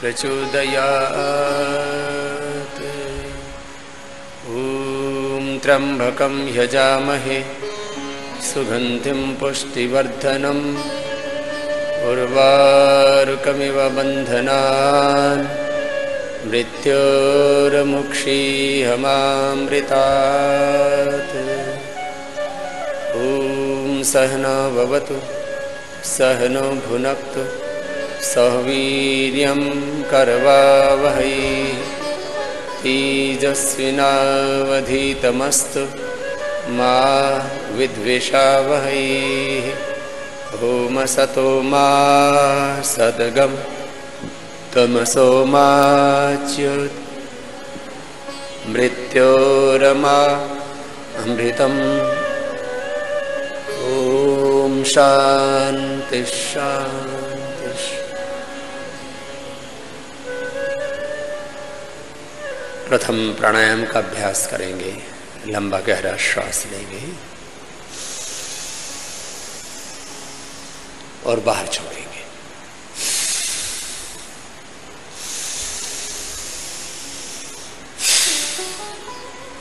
प्रचोदयात्। ॐ त्र्यम्बकं यजामहे सुगन्धिं पुष्टिवर्धनम् उर्वारुकमिव बन्धनान् मृत्योर्मुक्षीयमामृतात्। ॐ सहना भवतु सहनो भुनक्तु सह वीर्यं करवावहै तेजस्विनावधीतमस्तु मा विद्विषावहै। ॐ सतो मा सद्गं तमसो मा च्युत् मृत्योरमा अमृतम्। ॐ शान्ति शान्ति। प्रथम प्राणायाम का अभ्यास करेंगे। लंबा गहरा श्वास लेंगे और बाहर छोड़ेंगे।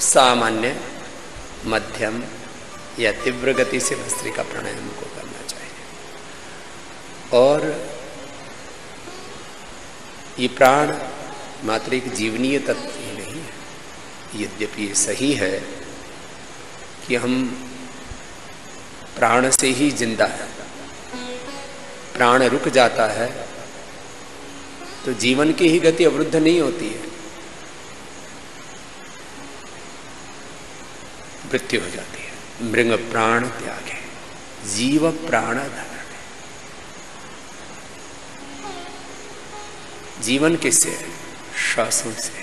सामान्य, मध्यम या तीव्र गति से भस्त्रिका प्राणायाम को करना चाहिए। और ये प्राण मात्र एक जीवनीय तत्व ही नहीं है। यद्यपि ये सही है कि हम प्राण से ही जिंदा हैं, प्राण रुक जाता है तो जीवन की ही गति अवरुद्ध नहीं होती है, मृत्यु हो जाती है। मृग प्राण त्यागे जीव प्राण धरण। जीवन किससे है? श्वासों से।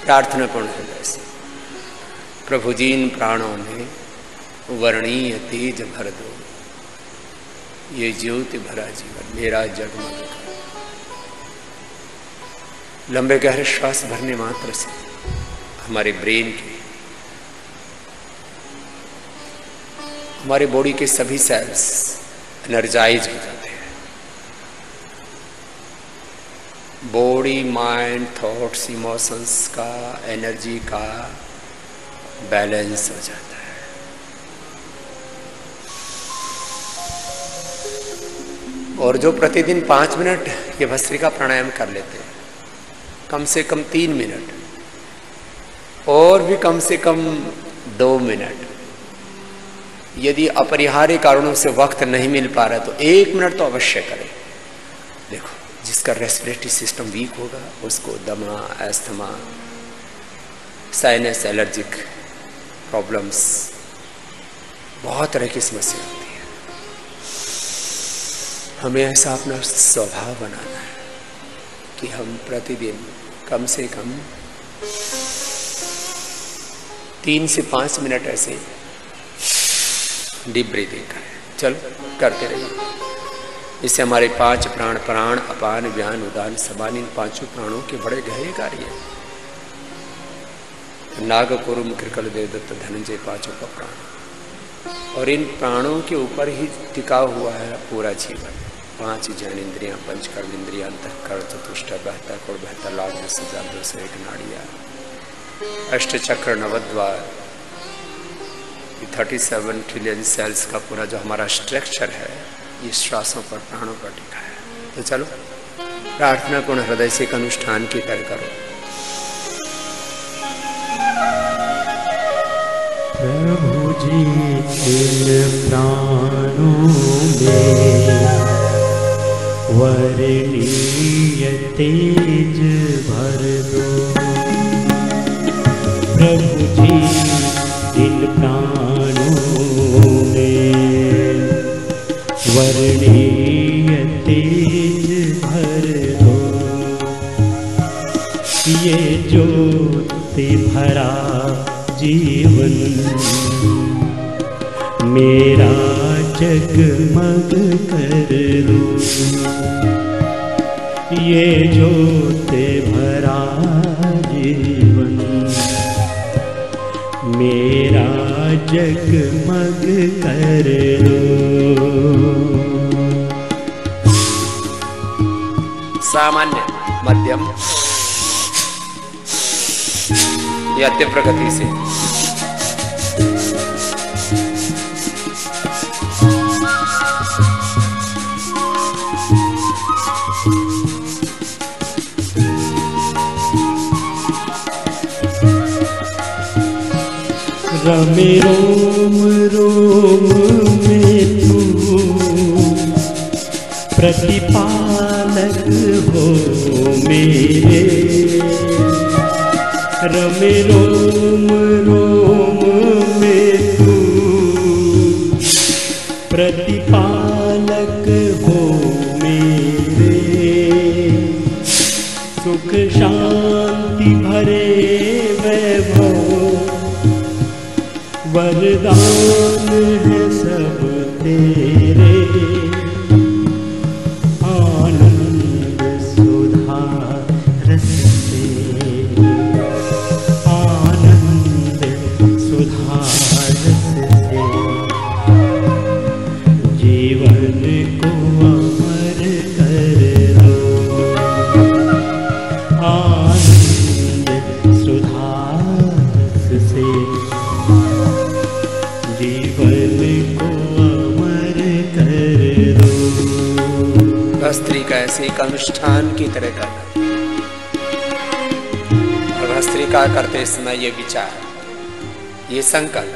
प्रार्थना पूर्ण हृदय से, प्रभु जी इन प्राणों में वर्णीय तेज भर दो, ये ज्योति भरा जीवन मेरा जगमग। लंबे गहरे श्वास भरने मात्र से हमारे ब्रेन के, हमारे बॉडी के सभी सेल्स एनर्जाइज हो जाते हैं। बॉडी, माइंड, थॉट्स, इमोशंस का, एनर्जी का बैलेंस हो जाता है। और जो प्रतिदिन 5 मिनट ये भस्त्रिका प्राणायाम कर लेते हैं, कम से कम 3 मिनट और भी कम से कम 2 मिनट, यदि अपरिहार्य कारणों से वक्त नहीं मिल पा रहा तो 1 मिनट तो अवश्य करें। देखो, जिसका रेस्पिरेटरी सिस्टम वीक होगा उसको दमा, एस्थमा, साइनस, एलर्जिक प्रॉब्लम्स, बहुत तरह की समस्या होती है। हमें ऐसा अपना स्वभाव बनाना है कि हम प्रतिदिन कम से कम 3 से 5 मिनट ऐसे डीप ब्रीदिंग करें। चलो करते रहिए। इससे हमारे 5 प्राण, प्राण, अपान, व्यान, उदान, समान, इन 5 प्राणों के बड़े गहरे कार्य हैं। नाग, कुरुम, कृकल, देवदत्त, धनंजय, 5 का प्राण, और इन प्राणों के ऊपर ही टिका हुआ है पूरा जीवन। 5 ज्ञानेन्द्रियां, 5 कर्मेंद्रियां, अंतःकरण, चतुष्टय, बहता कोण, बहता लाभ, 10,001 नाड़ियां, अष्टचक्र, नवद्वार, 37 ट्रिलियन सेल्स का पूरा जो हमारा स्ट्रक्चर है, ये श्वासों पर, प्राणों पर टिका है। तो चलो प्रार्थना पूर्ण हृदय से एक अनुष्ठान की तरह करो। प्रभु जी इन प्राणों में वर्णीय तेज भर दो। प्रभु जी इन प्राणों में वर्णीय तेज भर दो। ये ज्योति भरा जीवन मेरा जगमग कर दो। ये ज्योति भरा जीवन मेरा जगमग कर दो। सामान्य, मध्यम या तीव्र गति से। रमे रोम रोम में तू प्रतिपालक हो मेरे, रमे रोम रोम में तू प्रतिपालक हो मेरे, सुख शांति भरे वैभव वरदान है सब तेरे, आनंद सुधा रस से, आनंद सुधा रस से जीवन को अमर कर दो, आनंद सुधा रस से जीवन को अमर कर दो। भस्त्री का ऐसे एक अनुष्ठान की तरह करना, और भस्त्रिका करते समय ये विचार, ये संकल्प,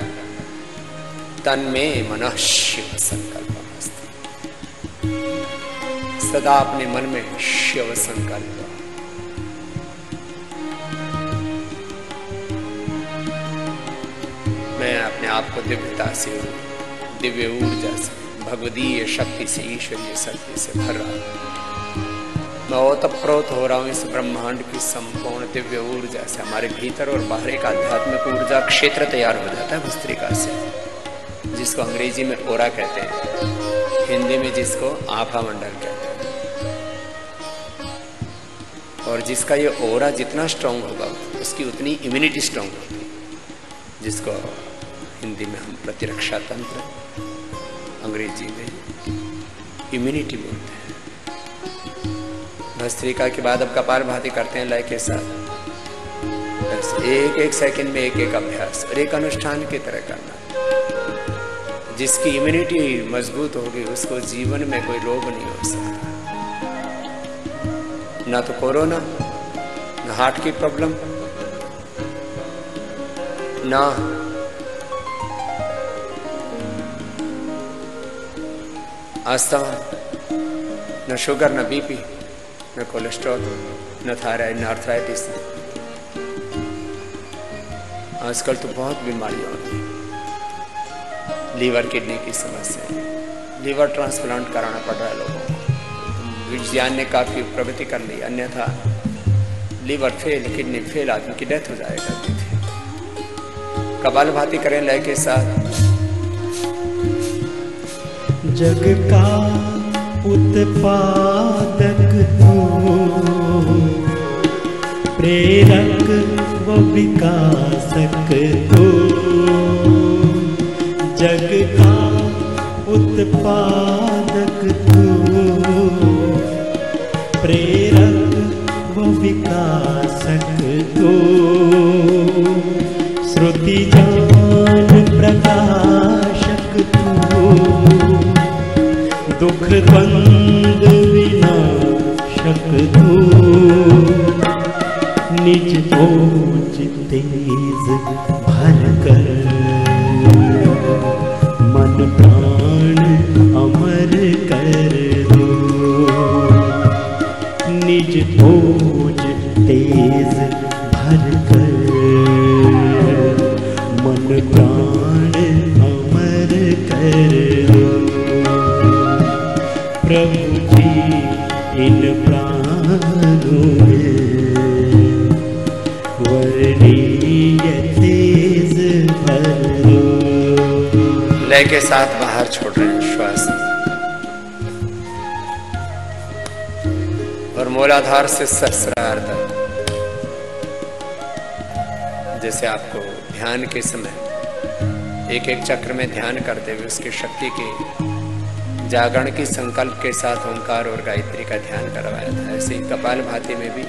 तन में मनः शिव संकल्प मस्ति, सदा अपने मन में शिव संकल्प। मैं अपने आप को दिव्यता से, दिव्य ऊर्जा से, भगवदीय शक्ति से, ईश्वरीय शक्ति से भर रहा हूं। मैं ओतप्रोत हो रहा हूं इस ब्रह्मांड की संपूर्ण दिव्य ऊर्जा से। हमारे भीतर और बाहर एक आध्यात्मिक ऊर्जा क्षेत्र तैयार हो जाता है भस्त्रिका से, जिसको अंग्रेजी में ओरा कहते हैं, हिंदी में जिसको आभा मंडल कहते हैं। और जिसका ये ओरा जितना स्ट्रांग होगा उसकी उतनी इम्यूनिटी स्ट्रांग होगी, जिसको हिंदी में हम प्रतिरक्षा तंत्र, अंग्रेजी में इम्यूनिटी बोलते हैं। भस्त्रिका के बाद अब कपालभाति करते हैं लय के साथ। बस एक एक सेकंड में एक एक अभ्यास और एक अनुष्ठान की तरह करना। जिसकी इम्यूनिटी मजबूत होगी उसको जीवन में कोई रोग नहीं हो सकता, ना तो कोरोना, ना हार्ट की प्रॉब्लम, ना अस्थमा, न शुगर, न बीपी, न कोलेस्ट्रॉल, न थायराइड, न आर्थराइटिस। आजकल तो बहुत बीमारियां होती हैं, लीवर किडनी की समस्या, लीवर ट्रांसप्लांट कराना पड़ रहा है लोगों को। विज्ञान ने काफी प्रगति कर ली, अन्यथा लीवर फेल, किडनी फेल, आदमी की डेथ हो जाया करती थी। कपालभाति करें लय के साथ। जग का उत्पादक तू, प्रेरक व विकासक तू, जग का उत्पादक तू, प्रेरक व विकासक तू, श्रुति ज्ञान प्रकाशक तू, दुख द्वंद विनाशक तू, निज ओज तेज भर कर मन प्राण अमर कर दो, निज ओज तेज भर कर मन प्राण अमर कर दो। प्रभु जी इन प्राणों में वर्णीय तेज भर दो। लय के साथ बाहर छोड़ रहे हैं श्वास, और मूलाधार से सहस्रार तक, जैसे आपको ध्यान के समय एक एक चक्र में ध्यान करते हुए उसकी शक्ति की जागरण की संकल्प के साथ ओंकार और गायत्री का ध्यान करवाया था। ऐसे ही कपालभाति में भी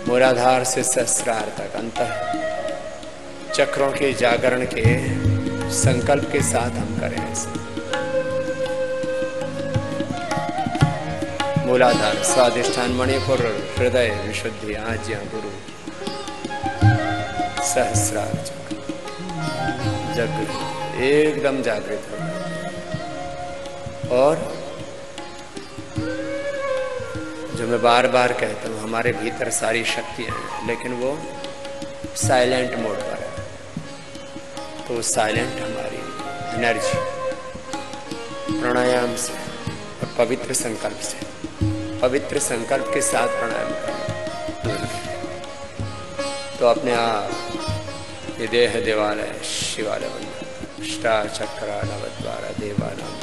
मूलाधार से सहस्रार तक अंतः चक्रों के जागरण के संकल्प के साथ हम करें। ऐसे मूलाधार, स्वादिष्ठान, मणिपुर, हृदय, विशुद्धि, आज्ञा, गुरु, सहस्रार चक्र, जागृत, एकदम जागृत हो। और जो मैं बार बार कहता हूँ, हमारे भीतर सारी शक्तियां हैं, लेकिन वो साइलेंट मोड पर है। तो साइलेंट हमारी एनर्जी प्राणायाम से और पवित्र संकल्प से, पवित्र संकल्प के साथ प्राणायाम करें तो अपने आप ये देह देवालय शिवालय बन जाता। अष्टाचक्रा नवद्वारा देवानाम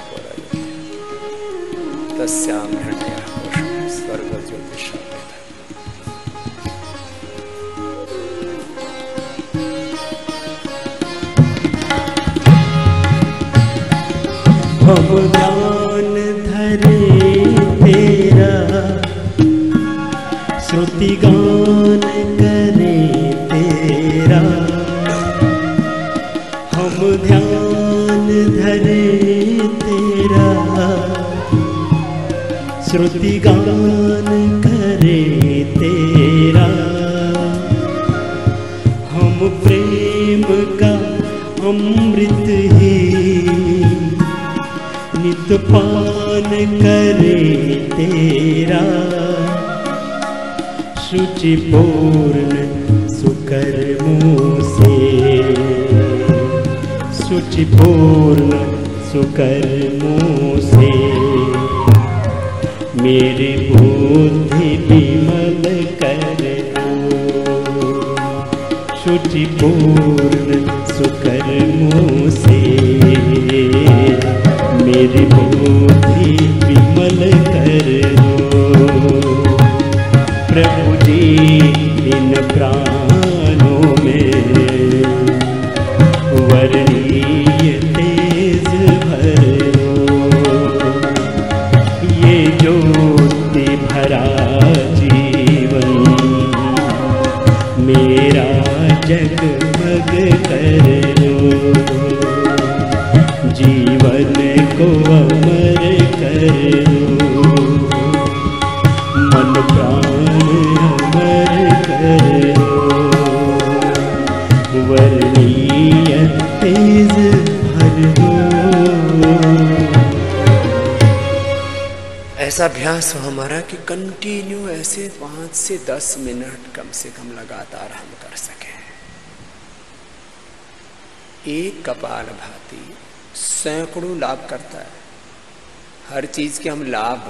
तस्याम हृदय कोशम स्वर्ग ज्योतिष। हम ध्यान धरे तेरा, श्रुति गान करे तेरा। हम ध्यान धरे तेरा, श्रुति गान करे तेरा। हम प्रेम का अमृत ही नित पान करे तेरा। शुचिपूर्ण सुकर्मों से, शुचिपूर्ण सुकर्मों से मेरी बुद्धि विमल कर दो। शुचिपूर्ण सुकर्मों से मेरी बुद्धि विमल कर दो। प्रभु जी इन प्राणों में वर्णीय तेज भर दो। ये ज्योति भरा जीवन मेरा जगमग कर दो। जीवन को अमर कर दो। मन प्राण अमर कर दो। वर्णीय तेज भर दो। ऐसा अभ्यास हो हमारा कि कंटिन्यू ऐसे 5 से 10 मिनट कम से कम लगातार हम कर सकें। एक कपालभाति सैकड़ों लाभ करता है। हर चीज के हम लाभ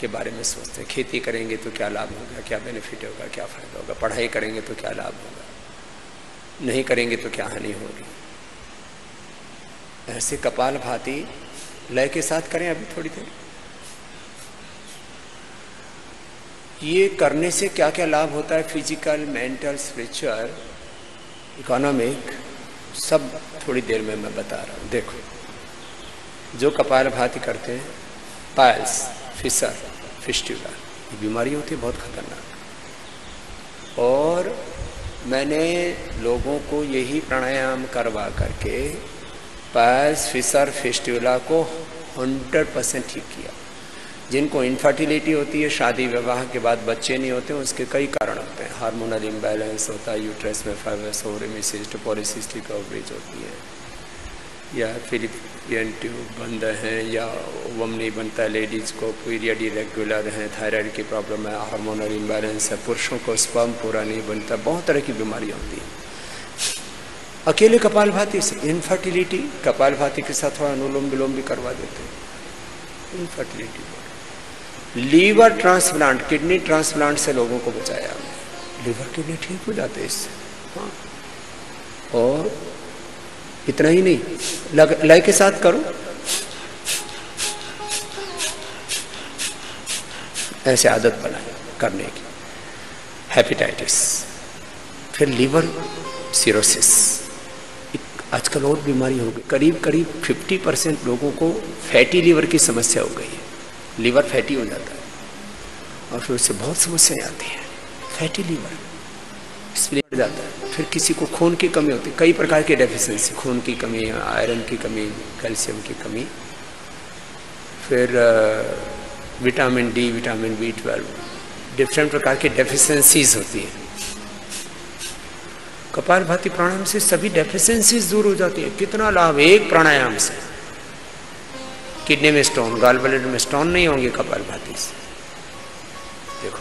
के बारे में सोचते हैं। खेती करेंगे तो क्या लाभ होगा, क्या बेनिफिट होगा, क्या फायदा होगा। पढ़ाई करेंगे तो क्या लाभ होगा, नहीं करेंगे तो क्या हानि होगी। ऐसे कपालभाति लय के साथ करें अभी थोड़ी देर। ये करने से क्या क्या लाभ होता है, फिजिकल, मेंटल, स्पिरिचुअल, इकोनॉमिक, सब थोड़ी देर में मैं बता रहा हूँ। देखो, जो कपालभाति करते हैं, पाइल्स, फिशर, फिस्टुला, ये बीमारी होती है बहुत खतरनाक। और मैंने लोगों को यही प्राणायाम करवा करके पाइल्स, फिशर, फिस्टुला को 100% ठीक किया। जिनको इनफर्टिलिटी होती है, शादी विवाह के बाद बच्चे नहीं होते, उसके कई कारण होते हैं। हार्मोनल इम्बैलेंस होता है, यूट्रस में फाइब्रस, ओवरी में सिस्ट, पॉलीसिस्टिक ओवरीज होती है, या फिलिपियन ट्यूब बंद हैं, या ओवम नहीं बनता है लेडीज़ को, पीरियड इरेगुलर है, थायराइड की प्रॉब्लम है, हार्मोनल इम्बैलेंस है, पुरुषों को स्पर्म पूरा नहीं बनता, बहुत तरह की बीमारियाँ होती हैं। अकेले कपालभाति से इनफर्टिलिटी, कपालभाति के साथ थोड़ा अनुलोम विलोम भी करवा देते हैं। Infertility, liver transplant, kidney transplant से लोगों को बचाया हमने। लीवर किडनी ठीक हो जाते हैं इससे। हाँ, और इतना ही नहीं, लय के साथ करो। ऐसे आदत बनाए करने की। हेपेटाइटिस, फिर लीवर सिरोसिस, आजकल और बीमारी हो गई, करीब करीब 50% लोगों को फैटी लीवर की समस्या हो गई है। लीवर फैटी हो जाता है और फिर उससे बहुत समस्याएं आती हैं। फैटी लीवर इसलिए बढ़ जाता है। फिर किसी को खून की कमी होती है, कई प्रकार की डेफिशिएंसी, खून की कमी, आयरन की कमी, कैल्शियम की कमी, फिर vitamin D, vitamin B12, different प्रकार की डेफिशिएंसीज होती हैं। कपालभाति प्राणायाम से सभी डेफिशिएंसीज दूर हो जाती है। कितना लाभ एक प्राणायाम से। किडनी में स्टोन, गाल ब्लैडर में स्टोन नहीं होंगे कपालभाति से। देखो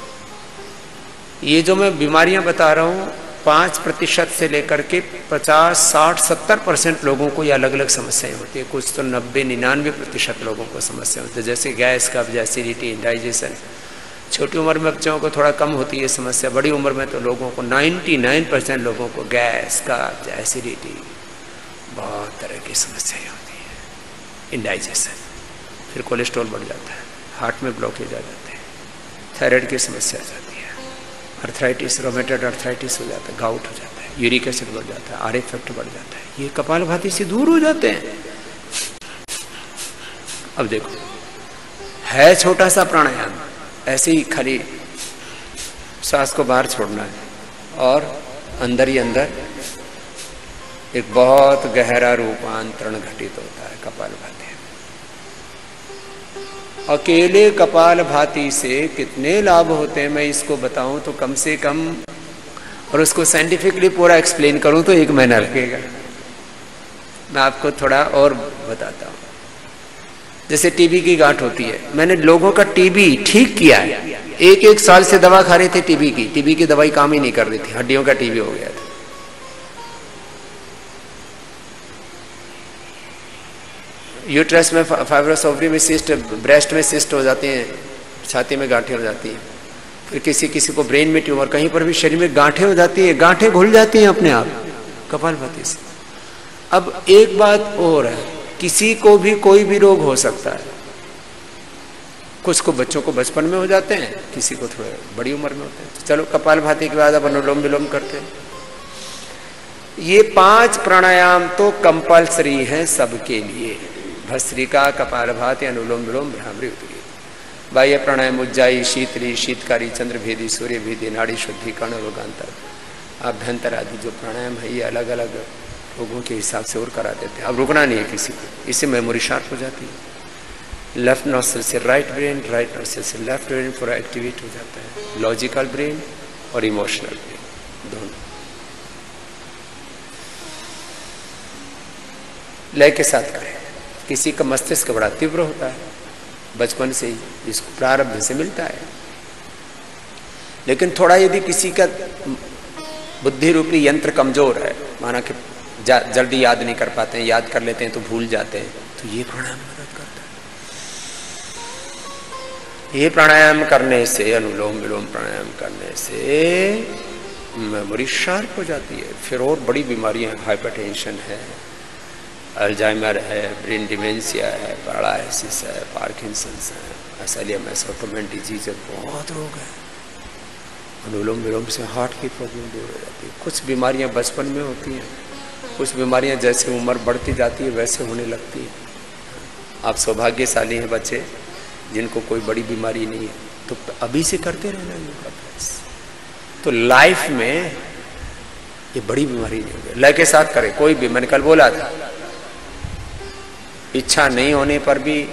ये जो मैं बीमारियां बता रहा हूं, 5% से लेकर के 50, 60, 70% लोगों को ये अलग अलग समस्याएं होती है। कुछ तो 90, 99% लोगों को समस्या होती है, जैसे गैस, कब्ज, एसिडिटी, इंडाइजेशन। छोटी उम्र में बच्चों को थोड़ा कम होती है समस्या, बड़ी उम्र में तो लोगों को 99% लोगों को गैस, कब्ज, एसिडिटी, बहुत तरह की समस्याएं होती है। इंडाइजेशन, फिर कोलेस्ट्रॉल बढ़ जाता है, हार्ट में ब्लॉकेज आ जाते हैं, थायराइड की समस्या आ जाती है, अर्थराइटिस, रोमेटॉइड अर्थराइटिस हो जाता है, गाउट हो जाता है, यूरिक एसिड बढ़ जाता है, आर इफेक्ट बढ़ जाता है। ये कपालभाति से दूर हो जाते हैं। अब देखो है छोटा सा प्राणायाम, ऐसे ही खाली सांस को बाहर छोड़ना है और अंदर ही अंदर एक बहुत गहरा रूपांतरण घटित होता है कपालभाति। अकेले कपालभाति से कितने लाभ होते हैं मैं इसको बताऊं तो कम से कम, और उसको साइंटिफिकली पूरा एक्सप्लेन करूं तो 1 महीना लगेगा। मैं आपको थोड़ा और बताता हूं। जैसे टीबी की गांठ होती है, मैंने लोगों का टीबी ठीक किया है। 1 साल से दवा खा रहे थे टीबी की दवाई काम ही नहीं कर रही थी, हड्डियों का टीबी हो गया था। यूट्रस में फाइब्रोस, ओवरी में सिस्ट, ब्रेस्ट में सिस्ट हो जाती हैं, छाती में गांठें हो जाती हैं। फिर किसी किसी को ब्रेन में ट्यूमर, कहीं पर भी शरीर में गांठें हो जाती है, गांठें घुल जाती हैं अपने आप कपालभाति से। अब एक बात और है, किसी को भी कोई भी रोग हो सकता है। कुछ को बच्चों को बचपन में हो जाते हैं, किसी को थोड़ा बड़ी उम्र में होते हैं। तो चलो कपालभाति के बाद अब अनुलोम विलोम करते हैं। ये 5 प्राणायाम तो कंपल्सरी हैं सबके लिए, भस्त्रिका, कपालभाति, अनुलोम विलोम, भ्रामरी, उदगीत। बाह्य प्राणायाम उज्जाई, शीतली, शीतकारी, चंद्रभेदी, सूर्यभेदी, नाड़ी शुद्धि, कर्ण रोगांतर, आभ्यंतर आदि जो प्राणायाम है ये अलग अलग लोगों के हिसाब से और करा देते हैं। अब रुकना नहीं है किसी को, इससे मेमोरी शार्प हो जाती है। लेफ्ट नोस्ट्रल से राइट ब्रेन, राइट नोस्ट्रल से लेफ्ट ब्रेन पूरा एक्टिवेट हो जाता है। लॉजिकल ब्रेन और इमोशनल ब्रेन दोनों। लय के साथ करें। किसी का मस्तिष्क बड़ा तीव्र होता है, बचपन से ही इसको प्रारब्ध से मिलता है। लेकिन थोड़ा यदि किसी का बुद्धि रूपी यंत्र कमजोर है, माना कि जल्दी याद नहीं कर पाते हैं, याद कर लेते हैं तो भूल जाते हैं, तो ये प्राणायाम मदद करता है। ये प्राणायाम करने से, अनुलोम विलोम प्राणायाम करने से मेमोरी शार्प हो जाती है। फिर और बड़ी बीमारियां, हाइपरटेंशन है, अल्जाइमर है, ब्रेन डिमेंशिया है, पैरालिसिस है, पार्किंसंस है, एसएलएमएस, ऑटोमेन डिजीज है, बहुत रोग है। अनुलोम विलोम से हार्ट की प्रॉब्लम दूर हो जाती है। कुछ बीमारियां बचपन में होती हैं, कुछ बीमारियां जैसे उम्र बढ़ती जाती है वैसे होने लगती है। आप सौभाग्यशाली हैं बच्चे जिनको कोई बड़ी बीमारी नहीं है, तो अभी से करते रहना योगाभ्यास, तो लाइफ में ये बड़ी बीमारी नहीं होगी। लय के साथ करें। कोई भी, मैंने कल बोला था, इच्छा नहीं होने पर भी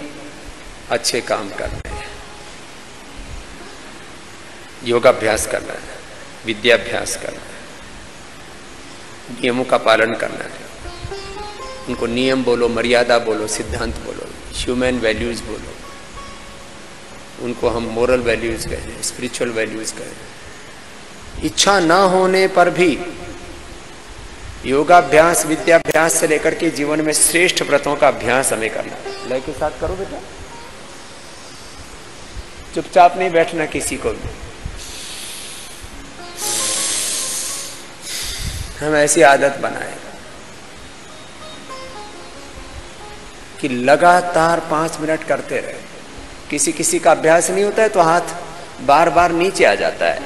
अच्छे काम करने हैं, योगाभ्यास करना है, विद्याभ्यास करना है, नियमों का पालन करना है। उनको नियम बोलो, मर्यादा बोलो, सिद्धांत बोलो, ह्यूमन वैल्यूज बोलो, उनको हम मोरल वैल्यूज कहें, स्पिरिचुअल वैल्यूज कहें। इच्छा ना होने पर भी योगाभ्यास, विद्याभ्यास से लेकर के जीवन में श्रेष्ठ व्रतों का अभ्यास हमें करना है। लय के साथ करो बेटा, चुपचाप नहीं बैठना किसी को भी। हम ऐसी आदत बनाए कि लगातार 5 मिनट करते रहे। किसी किसी का अभ्यास नहीं होता है तो हाथ बार बार नीचे आ जाता है,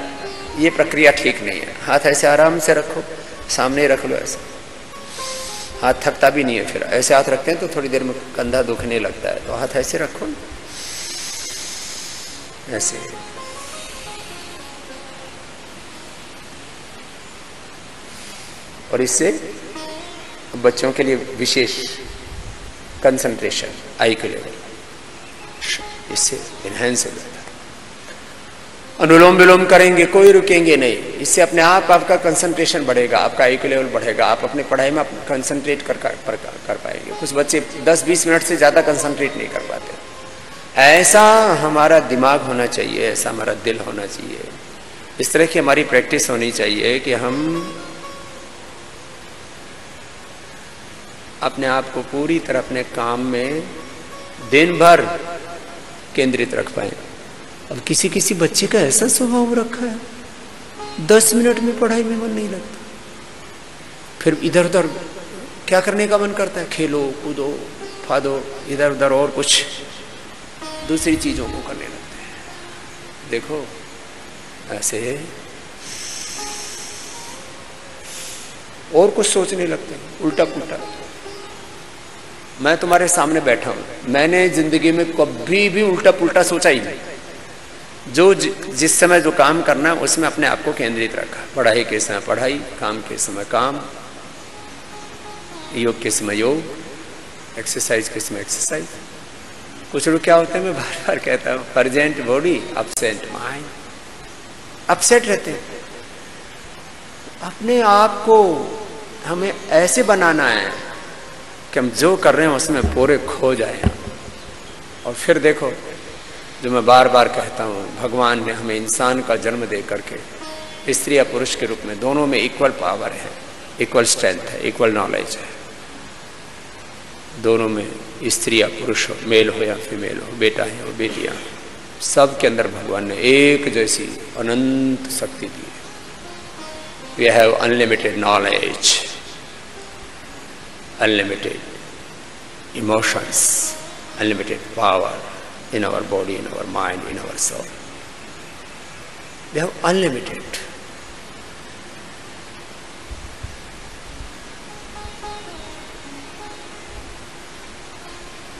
ये प्रक्रिया ठीक नहीं है। हाथ ऐसे आराम से रखो, सामने रख लो ऐसे, हाथ थकता भी नहीं है। फिर ऐसे हाथ रखते हैं तो थोड़ी देर में कंधा दुखने लगता है, तो हाथ ऐसे रखो ना, ऐसे। और इससे बच्चों के लिए विशेष कंसंट्रेशन आई के लेवल इससे इनहेंस हो जाता है। अनुलोम विलोम करेंगे, कोई रुकेंगे नहीं, इससे अपने आप आपका कंसंट्रेशन बढ़ेगा, आपका आई क्यू लेवल बढ़ेगा, आप अपने पढ़ाई में कंसंट्रेट कर पाएंगे। कुछ बच्चे 10-20 मिनट से ज़्यादा कंसंट्रेट नहीं कर पाते। ऐसा हमारा दिमाग होना चाहिए, ऐसा हमारा दिल होना चाहिए, इस तरह की हमारी प्रैक्टिस होनी चाहिए कि हम अपने आप को पूरी तरह अपने काम में दिन भर केंद्रित रख पाए। अब किसी किसी बच्चे का ऐसा स्वभाव रखा है, 10 मिनट में पढ़ाई में मन नहीं लगता, फिर इधर उधर क्या करने का मन करता है, खेलो कूदो फादो, इधर उधर और कुछ दूसरी चीजों को करने लगते हैं। देखो ऐसे और कुछ सोचने लगते हैं, उल्टा पुल्टा। मैं तुम्हारे सामने बैठा हूं, मैंने जिंदगी में कभी भी उल्टा पुल्टा सोचा ही नहीं। जो जिस समय जो काम करना है उसमें अपने आप को केंद्रित रखा। पढ़ाई के समय पढ़ाई, काम के समय काम, योग के समय योग, एक्सरसाइज के समय एक्सरसाइज। कुछ लोग क्या होते हैं, मैं बार बार कहता हूँ, present body absent mind, upset रहते हैं। अपने आप को हमें ऐसे बनाना है कि हम जो कर रहे हैं उसमें पूरे खो जाएं। और फिर देखो, जो मैं बार बार कहता हूँ, भगवान ने हमें इंसान का जन्म दे करके स्त्री या पुरुष के रूप में दोनों में इक्वल पावर है, इक्वल स्ट्रेंथ है, इक्वल नॉलेज है। दोनों में स्त्री या पुरुष हो, मेल हो या फीमेल हो, बेटा है हो बेटियां, सब के अंदर भगवान ने एक जैसी अनंत शक्ति दी है। We have unlimited knowledge, unlimited emotions, unlimited power in our body, in our mind, in our soul. They have unlimited.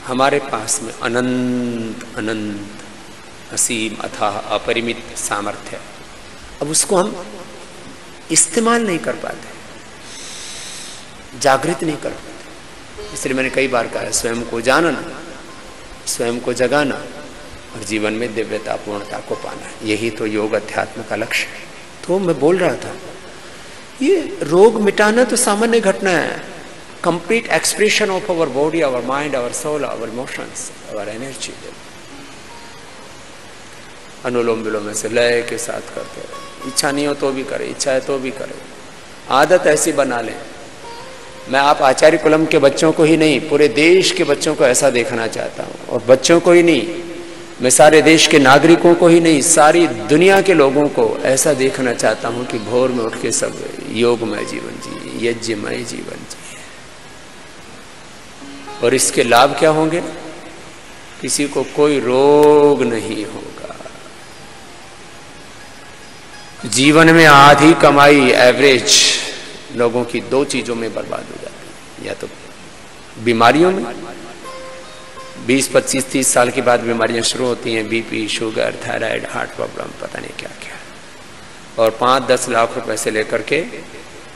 हमारे पास में अनंत अनंत असीम अथाह अपरिमित सामर्थ्य है। अब उसको हम इस्तेमाल नहीं कर पाते, जागृत नहीं कर पाते। इसलिए मैंने कई बार कहा है, स्वयं को जानना, स्वयं को जगाना और जीवन में दिव्यता पूर्णता को पाना, यही तो योग अध्यात्म का लक्ष्य है। तो मैं बोल रहा था, ये रोग मिटाना तो सामान्य घटना है। Complete expression of our body, our mind, our soul, our emotions, our energy. अनुलोम विलोम से लय के साथ करते रहे, इच्छा नहीं हो तो भी करे, इच्छा है तो भी करे, आदत ऐसी बना लें। मैं आप आचार्य कुलम के बच्चों को ही नहीं, पूरे देश के बच्चों को ऐसा देखना चाहता हूँ। और बच्चों को ही नहीं, मैं सारे देश के नागरिकों को ही नहीं, सारी दुनिया के लोगों को ऐसा देखना चाहता हूँ कि भोर में उठ के सब योगमय जीवन जिए, यज्ञमय जीवन जिए। और इसके लाभ क्या होंगे? किसी को कोई रोग नहीं होगा। जीवन में आधी कमाई एवरेज लोगों की दो चीजों में बर्बाद हो जाती है, या तो बीमारियों में, 20, 25, 30 साल के बाद बीमारियां शुरू होती हैं, BP, sugar, thyroid, heart problem, पता नहीं क्या क्या, और 5-10 लाख रुपए से लेकर के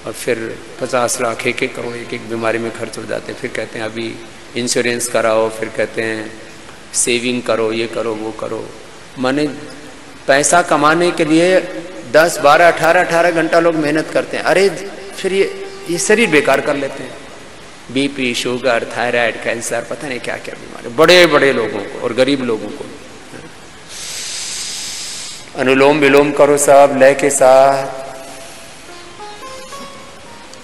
और फिर 50 लाख, 1-1 करोड़ एक बीमारी में खर्च हो जाते हैं। फिर कहते हैं अभी इंश्योरेंस कराओ, फिर कहते हैं सेविंग करो, ये करो वो करो। माने पैसा कमाने के लिए 10, 12, 18 घंटा लोग मेहनत करते हैं। अरे फिर ये शरीर बेकार कर लेते हैं। बीपी, शुगर, थायराइड, कैंसर, पता नहीं क्या क्या बीमारी, बड़े बड़े लोगों को और गरीब लोगों को। अनुलोम विलोम करो सब लय के साथ,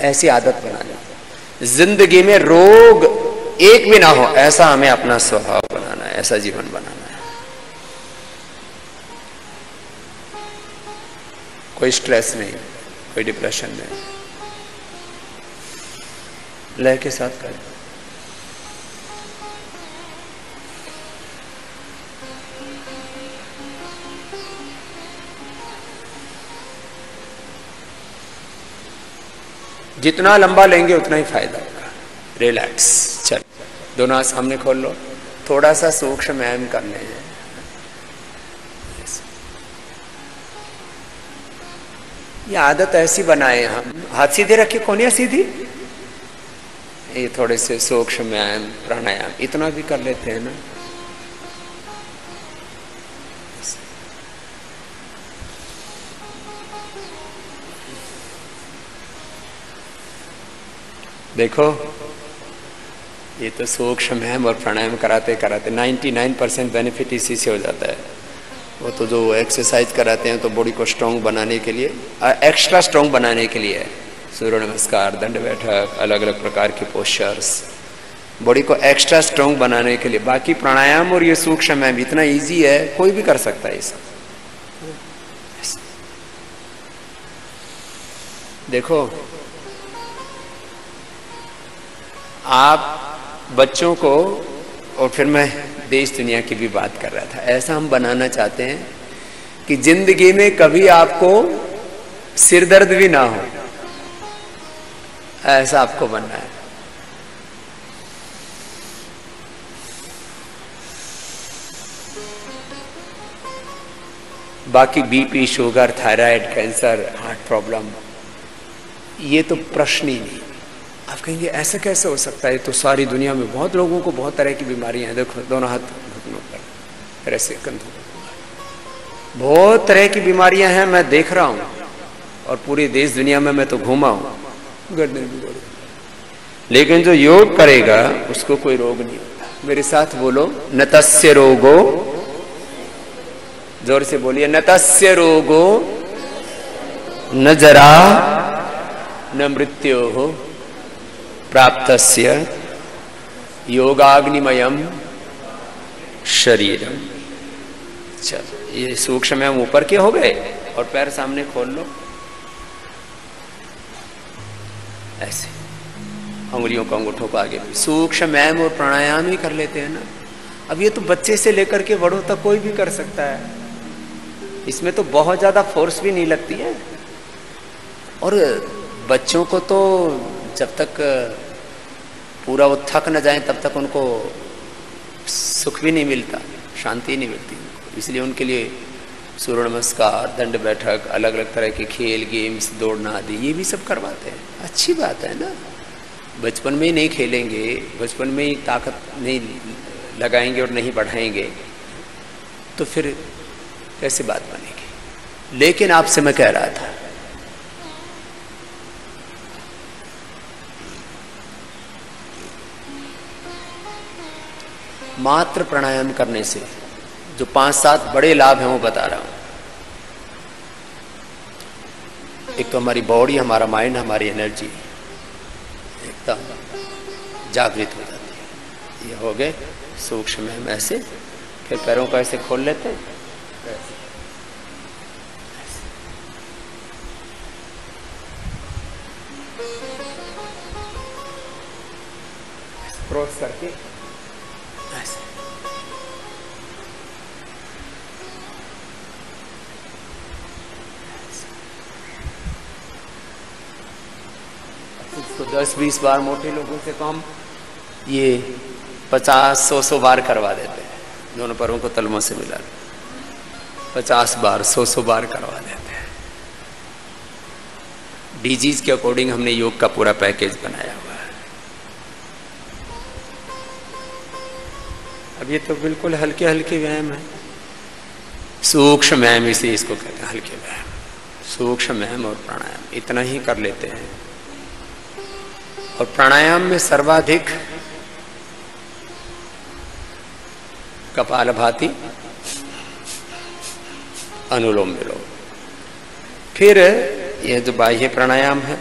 ऐसी आदत बना लो। जिंदगी में रोग एक भी ना हो, ऐसा हमें अपना स्वभाव बनाना है, ऐसा जीवन बनाना है। कोई स्ट्रेस नहीं, कोई डिप्रेशन नहीं, लय के साथ करें। जितना लंबा लेंगे उतना ही फायदा होगा। रिलैक्स। चल, दोनों हाथ सामने खोल लो, थोड़ा सा सूक्ष्म व्यायाम कर लें। ये आदत ऐसी बनाए हम, हाथ सीधे रखिए, कोनिया सीधी। ये थोड़े से सूक्ष्म व्यायाम प्राणायाम इतना भी कर लेते हैं ना। देखो, ये तो सूक्ष्म व्यायाम और प्राणायाम कराते कराते 99% बेनिफिट इसी से हो जाता है। वो तो जो एक्सरसाइज कराते हैं तो बॉडी को स्ट्रांग बनाने के लिए, एक्स्ट्रा स्ट्रांग बनाने के लिए है। सूर्य नमस्कार, दंड बैठक, अलग अलग प्रकार के पोस्चर्स, बॉडी को एक्स्ट्रा स्ट्रांग बनाने के लिए। बाकी प्राणायाम और ये सूक्ष्म व्यायाम इतना इजी है, कोई भी कर सकता है ये सब। देखो, आप बच्चों को, और फिर मैं देश दुनिया की भी बात कर रहा था, ऐसा हम बनाना चाहते हैं कि जिंदगी में कभी आपको सिर दर्द भी ना हो, ऐसा आपको बनना है। बाकी BP, sugar, thyroid, cancer, heart problem, ये तो प्रश्न ही नहीं। आप कहेंगे ऐसा कैसे हो सकता है, तो सारी दुनिया में बहुत लोगों को बहुत तरह की बीमारियां हैं। देखो, दोनों हाथ घुटनों पर, फिर ऐसे कंधों पर, बहुत तरह की बीमारियां हैं, मैं देख रहा हूं। और पूरी देश दुनिया में मैं तो घूमा हूं, गर्दन भी बड़ी। लेकिन जो योग करेगा उसको कोई रोग नहीं होता। मेरे साथ बोलो, न तस्य रोगो, जोर से बोलिए, न तस्य रोगो न जरा न मृत्यु हो प्राप्तस्य योगाग्निमयम शरीरम। चल, ये सूक्ष्म हम ऊपर के हो गए, और पैर सामने खोल लो, ऐसे उंगलियों को, अंगूठों को आगे। सूक्ष्म व्यायाम और प्राणायाम ही कर लेते हैं ना। अब ये तो बच्चे से लेकर के बड़ों तक कोई भी कर सकता है, इसमें तो बहुत ज्यादा फोर्स भी नहीं लगती है। और बच्चों को तो जब तक पूरा वो थक न जाए तब तक उनको सुख भी नहीं मिलता, शांति नहीं मिलती उनको। इसलिए उनके लिए सूर्य नमस्कार, दंड बैठक, अलग अलग तरह के खेल, गेम्स, दौड़ना आदि, ये भी सब करवाते हैं। अच्छी बात है ना। बचपन में ही नहीं खेलेंगे, बचपन में ही ताकत नहीं लगाएंगे और नहीं बढ़ाएंगे तो फिर कैसे बात बनेगी। लेकिन आपसे मैं कह रहा था, मात्र प्राणायाम करने से जो 5-7 बड़े लाभ हैं वो बता रहा हूं। एक तो हमारी बॉडी, हमारा माइंड, हमारी एनर्जी एकदम जागृत हो जाती है। ये हो गए सूक्ष्म में। ऐसे फिर पैरों को ऐसे खोल लेते हैं, क्रॉस करके ऐसे। तो 10-20 बार मोटे लोगों से कम ये 50-100 बार करवा देते हैं। दोनों पैरों को तलवों से मिला 50 बार, 100 बार करवा देते हैं। डिजीज के अकॉर्डिंग हमने योग का पूरा पैकेज बनाया हुआ है। अब ये तो बिल्कुल हल्के हल्के व्यायाम है, सूक्ष्म व्यायाम, इसे इसको कहते हैं हल्के व्यायाम। सूक्ष्म व्यायाम और प्राणायाम इतना ही कर लेते हैं। और प्राणायाम में सर्वाधिक कपालभाति, अनुलोम विलोम। फिर यह जो बाह्य प्राणायाम है,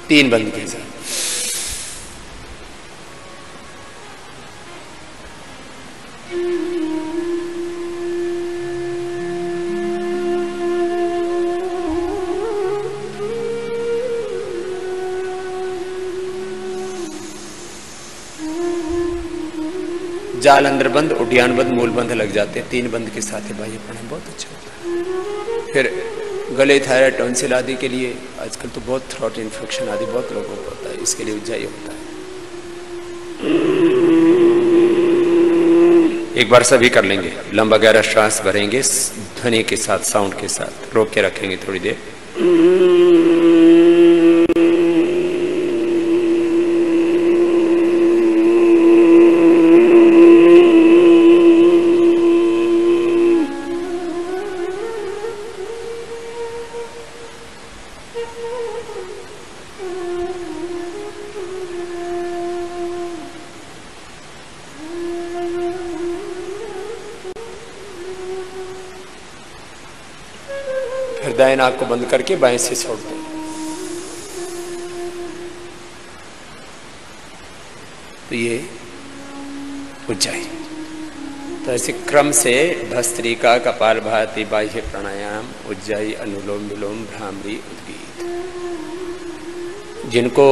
3 बंद के साथ। जाल अंदर बंद, उड्डयन बंद, मूल बंद लग जाते हैं। 3 बंद के साथ है बाह्य प्राणायाम बहुत अच्छा होता है। फिर गले, थायराइड, टॉन्सिल आदि के लिए आजकल तो बहुत थ्रोट इन्फेक्शन आदि बहुत लोगों को होता है, इसके लिए उज्जाई होता है। एक बार सभी कर लेंगे। लंबा गहरा श्वास भरेंगे ध्वनि के साथ, साउंड के साथ, रोक के रखेंगे थोड़ी देर। दाएं नाक को बंद करके बाएं से छोड़ दें। तो ये उज्जाई। तो ऐसे क्रम से भस्त्रिका, कपालभाति, बाह्य प्राणायाम, उज्जाई, अनुलोम विलोम, भ्रामरी, उद्गीत। जिनको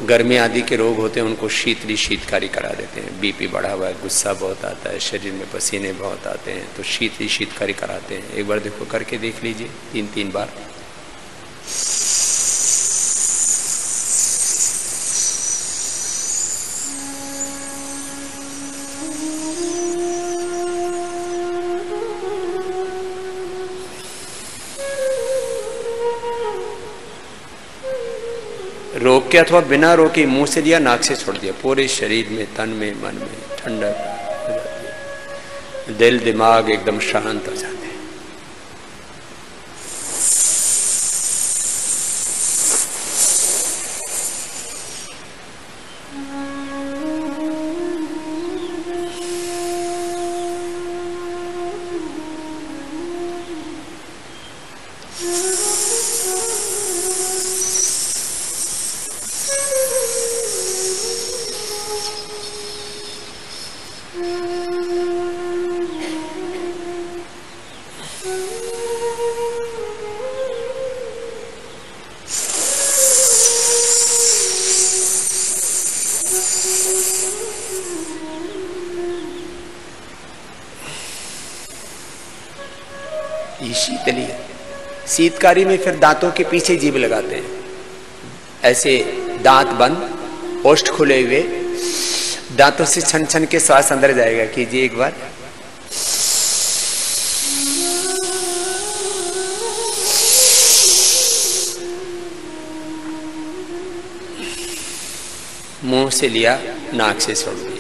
गर्मी आदि के रोग होते हैं उनको शीतली शीतकारी करा देते हैं। बीपी बढ़ा हुआ है, गुस्सा बहुत आता है, शरीर में पसीने बहुत आते हैं, तो शीतली शीतकारी कराते हैं। एक बार देखो करके देख लीजिए 3-3 बार। रोक के अथवा बिना रोके मुंह से दिया, नाक से छोड़ दिया, पूरे शरीर में, तन में, मन में ठंडक हो जाती है। दिल दिमाग एकदम शांत हो जाते हैं। ये शीतली है। शीतकारी में फिर दांतों के पीछे जीभ लगाते हैं, ऐसे दांत बंद, ओष्ठ खुले हुए, दांतों से छन छन के श्वास अंदर जाएगा। कीजिए एक बार। मुंह से लिया, नाक से छोड़ दिया।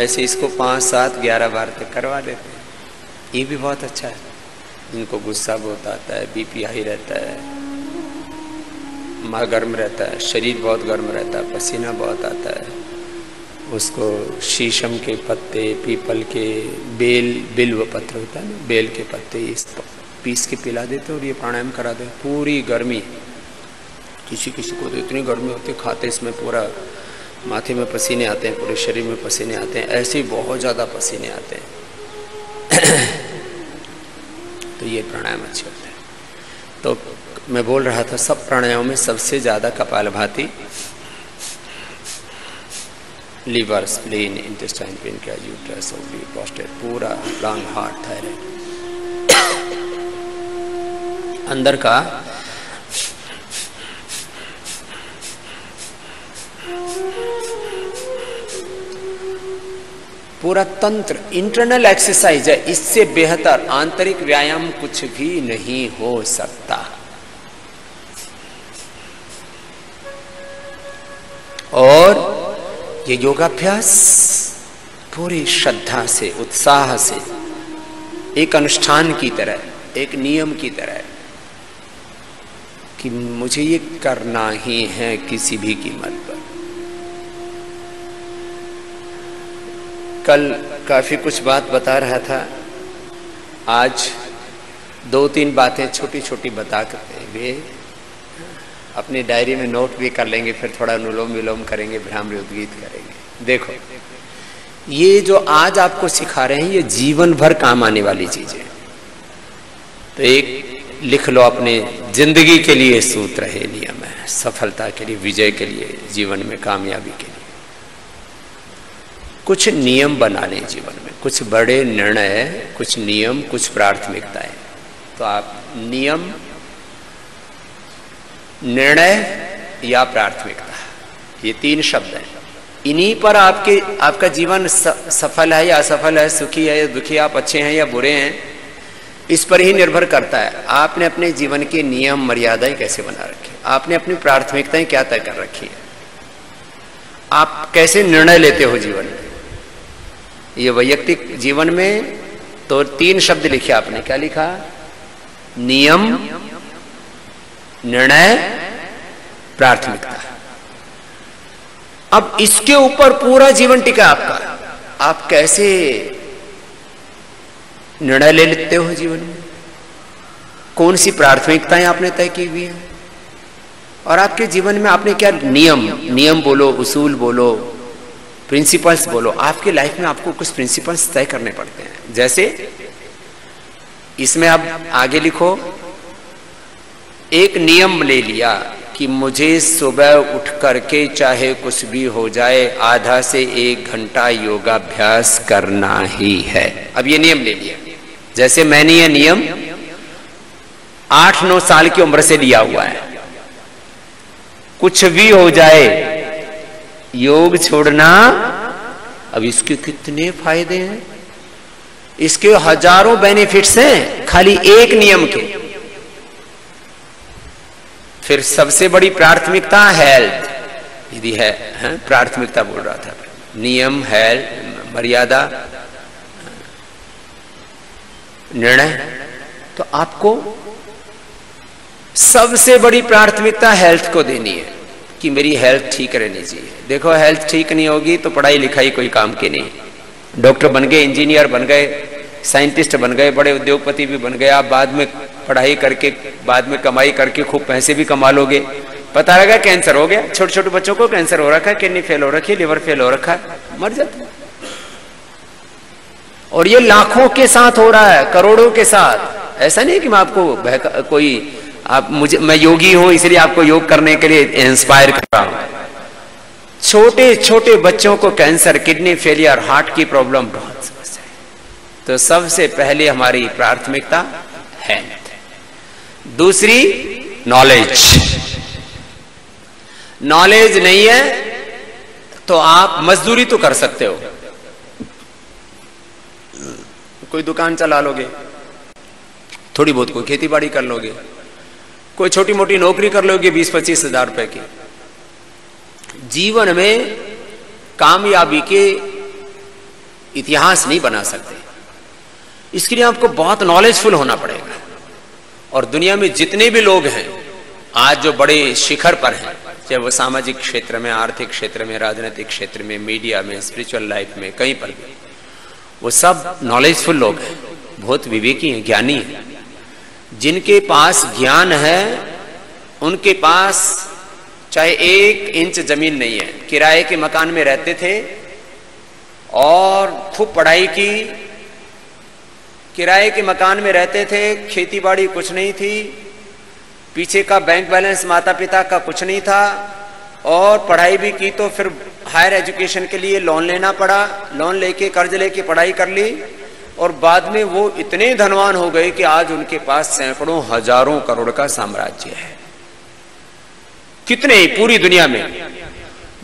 ऐसे इसको 5, 7, 11 बार तक करवा देते हैं। ये भी बहुत अच्छा है। जिनको गुस्सा बहुत आता है, बीपी हाई रहता है, माँ गर्म रहता है, शरीर बहुत गर्म रहता है, पसीना बहुत आता है, उसको शीशम के पत्ते, पीपल के, बिल्व पत्र होता है ना, बेल के पत्ते इस पीस के पिला देते और ये प्राणायाम करा दे। पूरी गर्मी, किसी किसी को तो इतनी गर्मी होती है, खाते इसमें पूरा माथे में पसीने आते हैं, पूरे शरीर में पसीने आते हैं, ऐसे ही बहुत ज़्यादा पसीने आते हैं। तो ये प्राणायाम अच्छे होते हैं। तो मैं बोल रहा था सब प्राणायामों में सबसे ज़्यादा kapalbhati, liver, spleen, intestine, pancreas, uterus, ovary, prostate, पूरा लंग, हार्ट, थायराइड, अंदर का पूरा तंत्र, इंटरनल एक्सरसाइज है। इससे बेहतर आंतरिक व्यायाम कुछ भी नहीं हो सकता। और ये योगाभ्यास पूरी श्रद्धा से, उत्साह से, एक अनुष्ठान की तरह, एक नियम की तरह कि मुझे ये करना ही है किसी भी कीमत पर। कल काफी कुछ बात बता रहा था, आज 2-3 बातें छोटी छोटी बता करते हुए अपनी डायरी में नोट भी कर लेंगे, फिर थोड़ा अनुलोम विलोम करेंगे, भ्रामरी उद्गीत करेंगे। देखो, ये जो आज आपको सिखा रहे हैं ये जीवन भर काम आने वाली चीजें। तो एक लिख लो अपने जिंदगी के लिए सूत्र है, नियम है, सफलता के लिए, विजय के लिए, जीवन में कामयाबी के लिए कुछ नियम बना लें जीवन में, कुछ बड़े निर्णय, कुछ नियम, कुछ प्राथमिकताएं। तो आप नियम, निर्णय या प्राथमिकता, ये 3 शब्द हैं। इन्हीं पर आपका जीवन सफल है या असफल है, सुखी है या दुखी, आप अच्छे हैं या बुरे हैं, इस पर ही निर्भर करता है। आपने अपने जीवन के नियम मर्यादाएं कैसे बना रखी, आपने अपनी प्राथमिकताएं क्या तय कर रखी है, आप कैसे निर्णय लेते हो जीवन में। ये वैयक्तिक जीवन में तो 3 शब्द लिखे आपने, क्या लिखा? नियम, निर्णय, प्राथमिकता। अब इसके ऊपर पूरा जीवन टिका आपका। आप कैसे निर्णय ले लेते हो जीवन में, कौन सी प्राथमिकताएं आपने तय की हुई है, और आपके जीवन में आपने क्या नियम बोलो, उसूल बोलो, प्रिंसिपल्स बोलो, आपके लाइफ में आपको कुछ प्रिंसिपल्स तय करने पड़ते हैं। जैसे इसमें आप आगे लिखो, एक नियम ले लिया कि मुझे सुबह उठ करके चाहे कुछ भी हो जाए आधा से 1 घंटा योगाभ्यास करना ही है। अब ये नियम ले लिया। जैसे मैंने ये नियम 8-9 साल की उम्र से लिया हुआ है, कुछ भी हो जाए योग छोड़ना। अब इसके कितने फायदे हैं, इसके हजारों बेनिफिट्स हैं खाली एक नियम के। फिर सबसे बड़ी प्राथमिकता हेल्थ, यदि है प्राथमिकता बोल रहा था, नियम, हेल्थ, मर्यादा, निर्णय। तो आपको सबसे बड़ी प्राथमिकता हेल्थ को देनी है कि मेरी हेल्थ ठीक रहनी चाहिए। देखो, हेल्थ ठीक नहीं होगी तो पढ़ाई लिखाई कोई काम की नहीं। डॉक्टर बन गए, इंजीनियर बन गए, साइंटिस्ट बन गए, बड़े उद्योगपति भी बन गए, आप बाद में पढ़ाई करके, बाद में कमाई करके खूब पैसे भी कमा लोगे, पता लगा कैंसर हो गया। छोटे छोटे बच्चों को कैंसर हो रखा है, किडनी फेल हो रखी है, लिवर फेल हो रखा है, मर जाते। और ये लाखों के साथ हो रहा है, करोड़ों के साथ। ऐसा नहीं कि मैं आपको कोई मैं योगी हूं इसलिए आपको योग करने के लिए इंस्पायर कर रहा हूं। छोटे छोटे बच्चों को कैंसर, किडनी फेलियर, हार्ट की प्रॉब्लम बहुत समस्या है। तो सबसे पहले हमारी प्राथमिकता हेल्थ, दूसरी नॉलेज। नॉलेज नहीं है तो आप मजदूरी तो कर सकते हो, कोई दुकान चला लोगे, थोड़ी बहुत कोई खेती बाड़ी कर लोगे, कोई छोटी मोटी नौकरी कर लोगे 20-25 हजार रुपए की। जीवन में कामयाबी के इतिहास नहीं बना सकते, इसके लिए आपको बहुत नॉलेजफुल होना पड़ेगा। और दुनिया में जितने भी लोग हैं आज जो बड़े शिखर पर हैं, चाहे वो सामाजिक क्षेत्र में, आर्थिक क्षेत्र में, राजनीतिक क्षेत्र में, मीडिया में, स्पिरिचुअल लाइफ में, कहीं पर भी, वो सब नॉलेजफुल लोग हैं, बहुत विवेकी हैं, ज्ञानी हैं। जिनके पास ज्ञान है उनके पास चाहे 1 इंच जमीन नहीं है, किराए के मकान में रहते थे और खूब पढ़ाई की, किराए के मकान में रहते थे, खेती बाड़ी कुछ नहीं थी, पीछे का बैंक बैलेंस माता पिता का कुछ नहीं था, और पढ़ाई भी की तो फिर हायर एजुकेशन के लिए लोन लेना पड़ा, लोन लेके कर्ज लेके पढ़ाई कर ली, और बाद में वो इतने धनवान हो गए कि आज उनके पास सैकड़ों हजारों करोड़ का साम्राज्य है। कितने पूरी दुनिया में,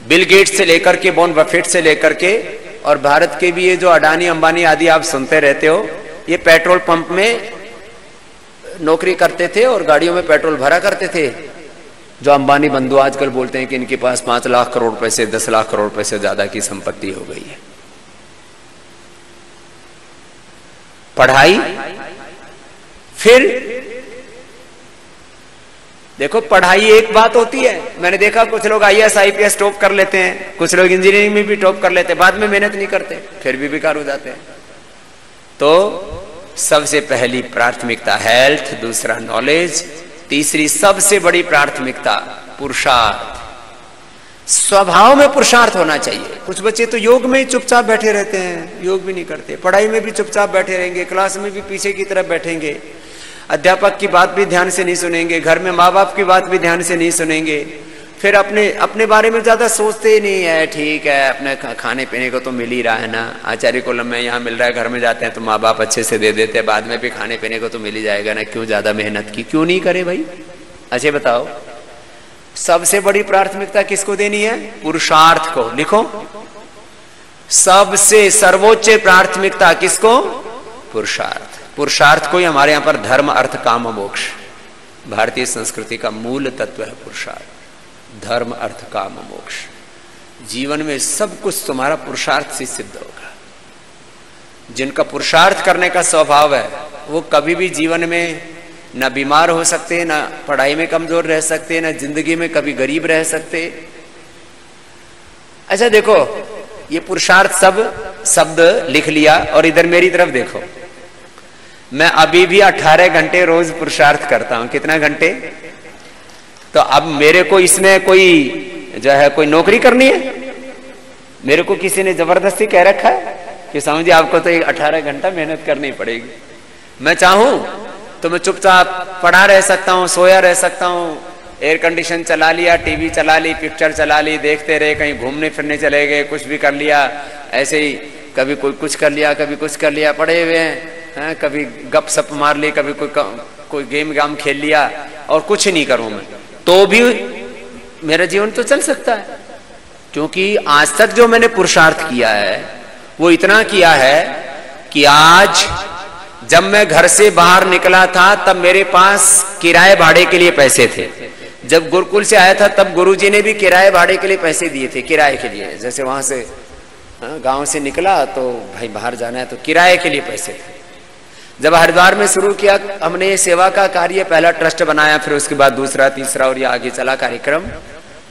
बिल गेट्स से लेकर के बॉन बफेट से लेकर के, और भारत के भी ये जो अडानी अंबानी आदि आप सुनते रहते हो, ये पेट्रोल पंप में नौकरी करते थे और गाड़ियों में पेट्रोल भरा करते थे। जो अंबानी बंधु आजकल बोलते हैं कि इनके पास 5 लाख करोड़ रुपए से 10 लाख करोड़ रुपए से ज्यादा की संपत्ति हो गई है। पढ़ाई, फिर देखो पढ़ाई एक बात होती है, मैंने देखा कुछ लोग IAS IPS टॉप कर लेते हैं, कुछ लोग इंजीनियरिंग में भी टॉप कर लेते हैं, बाद में मेहनत नहीं करते, फिर भी बेकार हो जाते हैं। तो सबसे पहली प्राथमिकता हेल्थ, दूसरा नॉलेज, तीसरी सबसे बड़ी प्राथमिकता पुरुषार्थ। स्वभाव में पुरुषार्थ होना चाहिए। कुछ बच्चे तो योग में ही चुपचाप बैठे रहते हैं, योग भी नहीं करते, पढ़ाई में भी चुपचाप बैठे रहेंगे, क्लास में भी पीछे की तरफ बैठेंगे, अध्यापक की बात भी ध्यान से नहीं सुनेंगे, घर में माँ बाप की बात भी ध्यान से नहीं सुनेंगे, फिर अपने बारे में ज्यादा सोचते ही नहीं है। ठीक है, अपने खाने पीने को तो मिल ही रहा है ना, आचार्य कोलम में यहाँ मिल रहा है, घर में जाते हैं तो माँ बाप अच्छे से दे देते हैं, बाद में भी खाने पीने को तो मिल ही जाएगा ना, क्यों ज्यादा मेहनत की, क्यों नहीं करे भाई? अच्छा बताओ, सबसे बड़ी प्राथमिकता किसको देनी है? पुरुषार्थ को। लिखो, सबसे सर्वोच्च प्राथमिकता किसको? पुरुषार्थ। पुरुषार्थ को ही हमारे यहां पर धर्म अर्थ काम मोक्ष, भारतीय संस्कृति का मूल तत्व है पुरुषार्थ। धर्म अर्थ काम मोक्ष, जीवन में सब कुछ तुम्हारा पुरुषार्थ से सिद्ध होगा। जिनका पुरुषार्थ करने का स्वभाव है वो कभी भी जीवन में ना बीमार हो सकते, ना पढ़ाई में कमजोर रह सकते, ना जिंदगी में कभी गरीब रह सकते। अच्छा देखो, ये पुरुषार्थ सब शब्द लिख लिया और इधर मेरी तरफ देखो, मैं अभी भी 18 घंटे रोज पुरुषार्थ करता हूं। कितना घंटे? तो अब मेरे को इसमें कोई जो है कोई नौकरी करनी है? मेरे को किसी ने जबरदस्ती कह रखा है कि समझिए आपको तो 18 घंटा मेहनत करनी पड़ेगी। मैं चाहूं तो मैं चुपचाप पढ़ा रह सकता हूं, सोया रह सकता हूं, एयर कंडीशन चला लिया, टीवी चला ली, पिक्चर चला ली, देखते रहे, कहीं घूमने फिरने चले गए, कुछ भी कर लिया, ऐसे ही कभी कोई कुछ कर लिया, कभी कुछ कर लिया, पड़े हुए हैं, कभी गप सप मार ली, कभी कोई गेम खेल लिया, और कुछ नहीं करूं मैं तो भी मेरा जीवन तो चल सकता है। क्योंकि आज तक जो मैंने पुरुषार्थ किया है वो इतना किया है कि आज जब मैं घर से बाहर निकला था तब मेरे पास किराए भाड़े के लिए पैसे थे। जब गुरुकुल से आया था तब गुरुजी ने भी किराए भाड़े के लिए पैसे दिए थे, किराए के लिए। जैसे वहां से गांव से निकला तो भाई बाहर जाना है तो किराए के लिए पैसे थे। जब हरिद्वार में शुरू किया हमने सेवा का कार्य, पहला ट्रस्ट बनाया, फिर उसके बाद दूसरा, तीसरा और ये आगे चला कार्यक्रम,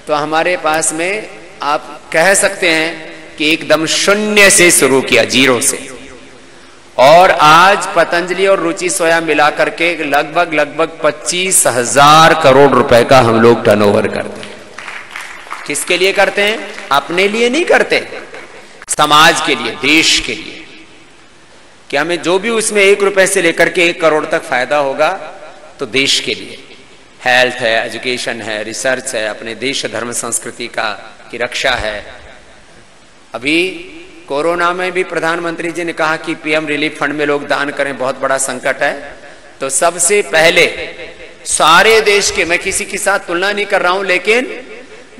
तो हमारे पास में आप कह सकते हैं कि एकदम शून्य से शुरू किया, 0 से, और आज पतंजलि और रुचि सोया मिलाकर के लगभग 25,000 करोड़ रुपए का हम लोग टर्नओवर करते हैं। किसके लिए करते हैं? अपने लिए नहीं करते, समाज के लिए, देश के लिए। कि हमें जो भी उसमें 1 रुपए से लेकर के 1 करोड़ तक फायदा होगा तो देश के लिए, हेल्थ है, एजुकेशन है, रिसर्च है, अपने देश धर्म संस्कृति की रक्षा है। अभी कोरोना में भी प्रधानमंत्री जी ने कहा कि PM रिलीफ फंड में लोग दान करें, बहुत बड़ा संकट है। तो सबसे पहले सारे देश के, मैं किसी के साथ तुलना नहीं कर रहा हूं, लेकिन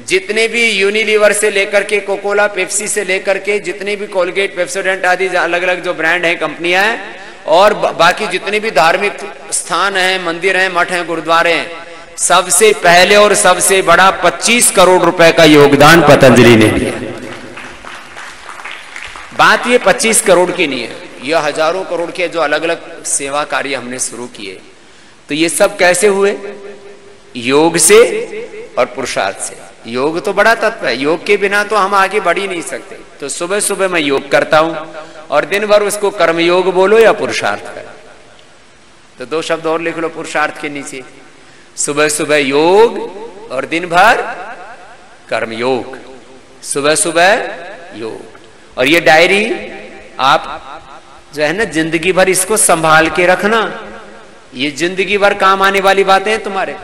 जितने भी यूनिलीवर से लेकर के कोकोला, पेप्सी से लेकर के जितने भी कोलगेट, पेप्सोडेंट आदि अलग अलग जो ब्रांड हैं, कंपनियां हैं, और बाकी जितने भी धार्मिक स्थान हैं, मंदिर हैं, मठ हैं, गुरुद्वारे हैं, सबसे पहले और सबसे बड़ा 25 करोड़ रुपए का योगदान पतंजलि ने दिया। बात ये 25 करोड़ की नहीं है, यह हजारों करोड़ के जो अलग अलग सेवा कार्य हमने शुरू किए। तो ये सब कैसे हुए? योग से और पुरुषार्थ से। योग तो बड़ा तत्व है, योग के बिना तो हम आगे बढ़ ही नहीं सकते। तो सुबह सुबह मैं योग करता हूं और दिन भर उसको कर्मयोग बोलो या पुरुषार्थ करो। तो 2 शब्द और लिख लो पुरुषार्थ के नीचे, सुबह सुबह योग और दिन भर कर्मयोग। सुबह सुबह योग, और ये डायरी आप जो है ना जिंदगी भर इसको संभाल के रखना, ये जिंदगी भर काम आने वाली बातें हैं तुम्हारे,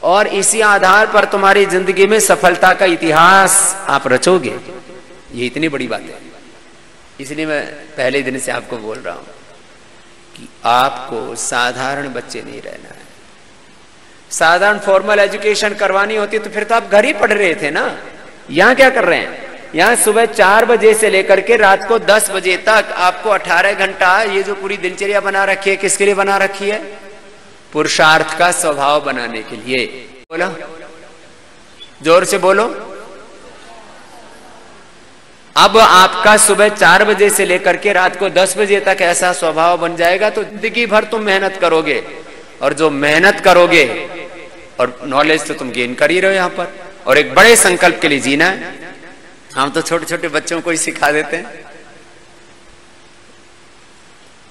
और इसी आधार पर तुम्हारी जिंदगी में सफलता का इतिहास आप रचोगे। ये इतनी बड़ी बात है, इसलिए मैं पहले दिन से आपको बोल रहा हूं कि आपको साधारण बच्चे नहीं रहना है। साधारण फॉर्मल एजुकेशन करवानी होती तो फिर तो आप घर ही पढ़ रहे थे ना। यहां क्या कर रहे हैं? यहां सुबह 4 बजे से लेकर के रात को 10 बजे तक आपको 18 घंटा, ये जो पूरी दिनचर्या बना रखी है, किसके लिए बना रखी है? पुरुषार्थ का स्वभाव बनाने के लिए। बोलो, जोर से बोलो। अब आपका सुबह 4 बजे से लेकर के रात को 10 बजे तक ऐसा स्वभाव बन जाएगा तो जिंदगी भर तुम मेहनत करोगे, और जो मेहनत करोगे, और नॉलेज तो तुम गेन कर ही रहे हो यहां पर, और एक बड़े संकल्प के लिए जीना है। हम तो छोटे छोटे बच्चों को ही सिखा देते हैं।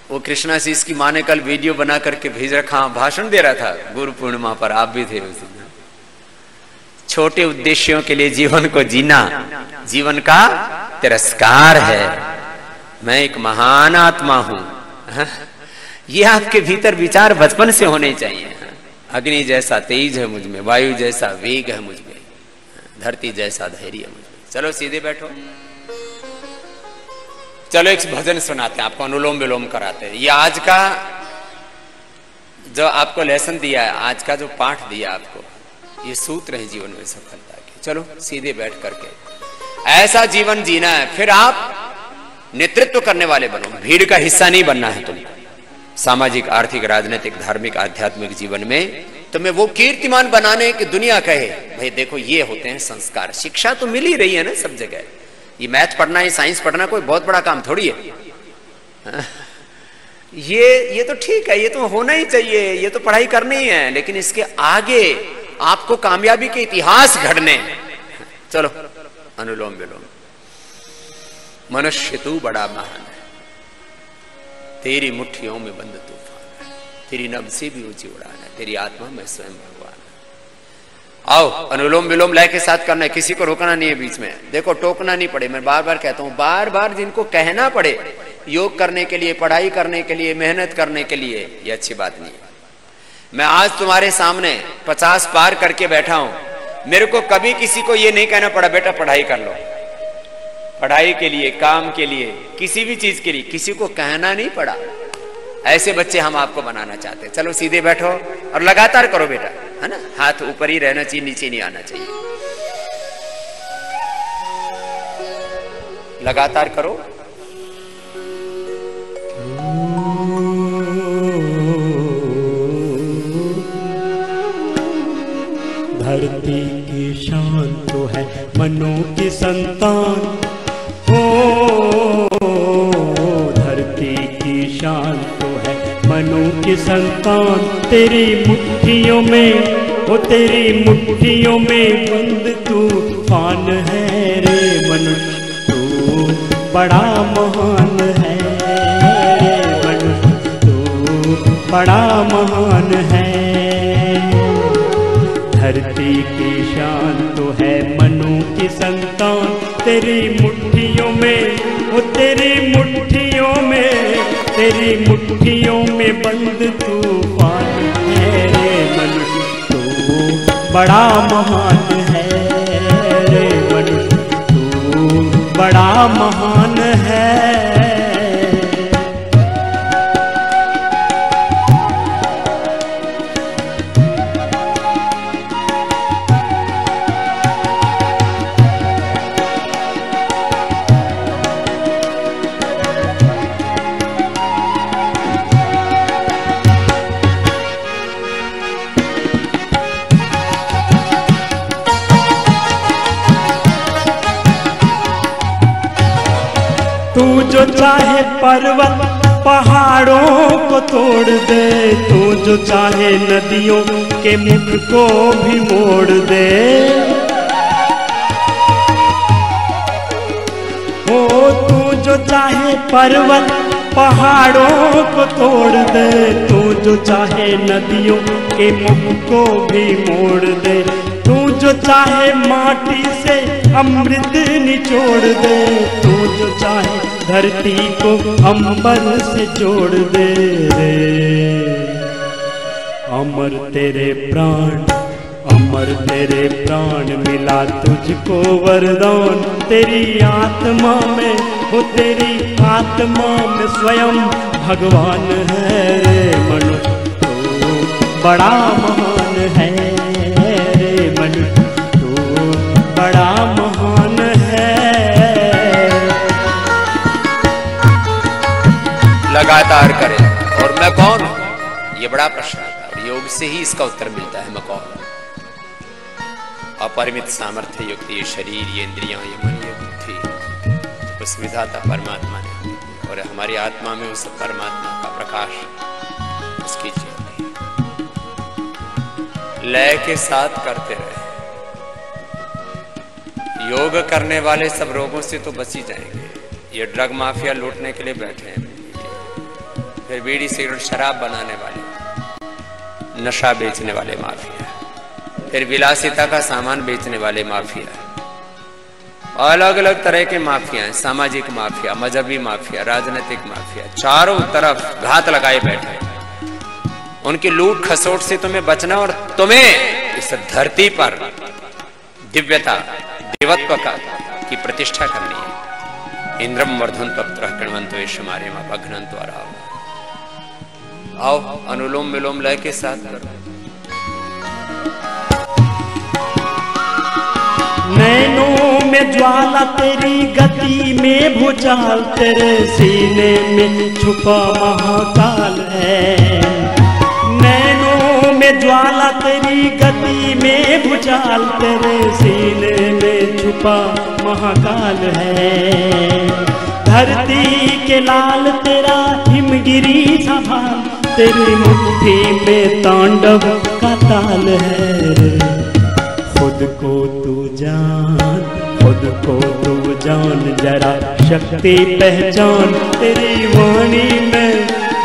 वो कृष्णाशीष की माँ ने कल वीडियो बना करके भेज रखा, भाषण दे रहा था गुरु पूर्णिमा पर, आप भी थे उस दिन। छोटे उद्देश्यों के लिए जीवन को जीना जीवन का तिरस्कार है। मैं एक महान आत्मा हूं, ये आपके भीतर विचार बचपन से होने चाहिए। अग्नि जैसा तेज है मुझ में, वायु जैसा वेग है मुझ में, धरती जैसा धैर्य है मुझ में। चलो सीधे बैठो। चलो एक भजन सुनाते हैं आपको, अनुलोम विलोम कराते हैं। ये आज का जो आपको लेसन दिया है, आज का जो पाठ दिया आपको, ये सूत्र है जीवन में सफलता के। चलो सीधे बैठ करके ऐसा जीवन जीना है, फिर आप नेतृत्व करने वाले बनो, भीड़ का हिस्सा नहीं बनना है तुमको। सामाजिक, आर्थिक, राजनीतिक, धार्मिक, आध्यात्मिक जीवन में तुम्हें वो कीर्तिमान बनाने की दुनिया कहे भाई देखो ये होते हैं संस्कार। शिक्षा तो मिल ही रही है ना सब जगह। ये मैथ पढ़ना, ये साइंस पढ़ना कोई बहुत बड़ा काम थोड़ी है। ये तो ठीक है, ये तो होना ही चाहिए, ये तो पढ़ाई करनी ही है, लेकिन इसके आगे आपको कामयाबी के इतिहास घड़ने। चलो अनुलोम विलोम। मनुष्य तू बड़ा महान है, तेरी मुट्ठियों में बंद तूफान है, तेरी नभ से भी ऊंची उड़ान है, तेरी आत्मा में स्वयं भगवान है। आओ अनुलोम विलोम लय के साथ करना है, किसी को रोकना नहीं है बीच में। देखो टोकना नहीं पड़े, मैं बार बार कहता हूं, बार बार जिनको कहना पड़े योग करने के लिए, पढ़ाई करने के लिए, मेहनत करने के लिए, ये अच्छी बात नहीं है। मैं आज तुम्हारे सामने 50 पार करके बैठा हूं, मेरे को कभी किसी को ये नहीं कहना पड़ा बेटा पढ़ाई कर लो। पढ़ाई के लिए, काम के लिए, किसी भी चीज के लिए किसी को कहना नहीं पड़ा। ऐसे बच्चे हम आपको बनाना चाहते हैं। चलो सीधे बैठो और लगातार करो बेटा, है ना। हाथ ऊपर ही रहना चाहिए, नीचे नहीं आना चाहिए। लगातार करो। धरती की शान तो है मनों की संतान, हो धरती की शान तो है मनों की संतान। तेरी मुट्ठियों में, हो तेरी मुट्ठियों में बंद तूफान है रे मनुष्य तू बड़ा महान है रे मनुष्य तू बड़ा महान है। धरती की शान तो है मनों की संतान। तेरी मुट्ठियों में, वो तेरी मुट्ठियों में, तेरी मुट्ठियों में बंद तूफान है रे मनुष्य तू बड़ा महान है रे मनुष्य तू बड़ा महान है। तू जो चाहे पर्वत पहाड़ों को तोड़ दे, तू जो चाहे नदियों के मुख को भी मोड़ दे। हो तू जो चाहे पर्वत पहाड़ों को तोड़ दे, तू जो चाहे नदियों के मुख को भी मोड़ दे। तू जो चाहे माटी से अमृत निचोड़ दे, तू जो चाहे धरती को अंबर से जोड़ दे रे। अमर तेरे प्राण, अमर तेरे प्राण, मिला तुझको वरदान। तेरी आत्मा में, हो तेरी आत्मा में स्वयं भगवान है रे मनुष्य तू बड़ा महान है रे मनुष्य तू बड़ा महान है। लगातार करें। और मैं कौन हूं, ये बड़ा प्रश्न है। और योग से ही इसका उत्तर मिलता है हमको। अपरिमित सामर्थ्य युक्त ये शरीर, ये इंद्रियां, ये मन, ये बुद्धि उस विधाता परमात्मा ने, और हमारी आत्मा में उस परमात्मा का प्रकाश, उसकी ज्योति लय के साथ करते रहे। योग करने वाले सब रोगों से तो बच ही जाएंगे। ये ड्रग माफिया लूटने के लिए बैठे हैं, फिर बीड़ी सिगरेट शराब बनाने वाले, नशा बेचने वाले माफिया, फिर विलासिता का सामान बेचने वाले माफिया, अलग अलग तरह के माफिया हैं, सामाजिक माफिया, मजहबी माफिया, राजनीतिक माफिया, चारों तरफ घात लगाए बैठे हैं। उनकी लूट खसोट से तुम्हें बचना और तुम्हें इस धरती पर दिव्यता, देवत्व की प्रतिष्ठा करनी है। इंद्रम वर्धन तत्र कृण्वन्तो यशमारे मा भग्नन्तो अराव। आओ अनुलोम विलोम लय के साथ करो। नैनों में ज्वाला तेरी, गति में भुजाल तेरे, सीने में छुपा महाकाल है। नैनों में ज्वाला तेरी, गति में भुजाल तेरे, सीने में छुपा महाकाल है। धरती के लाल तेरा हिमगिरी सभाल, तेरी मुट्ठी में तांडव का ताल है। खुद को तू जान, खुद को तू जान, जरा शक्ति पहचान तेरी वाणी में,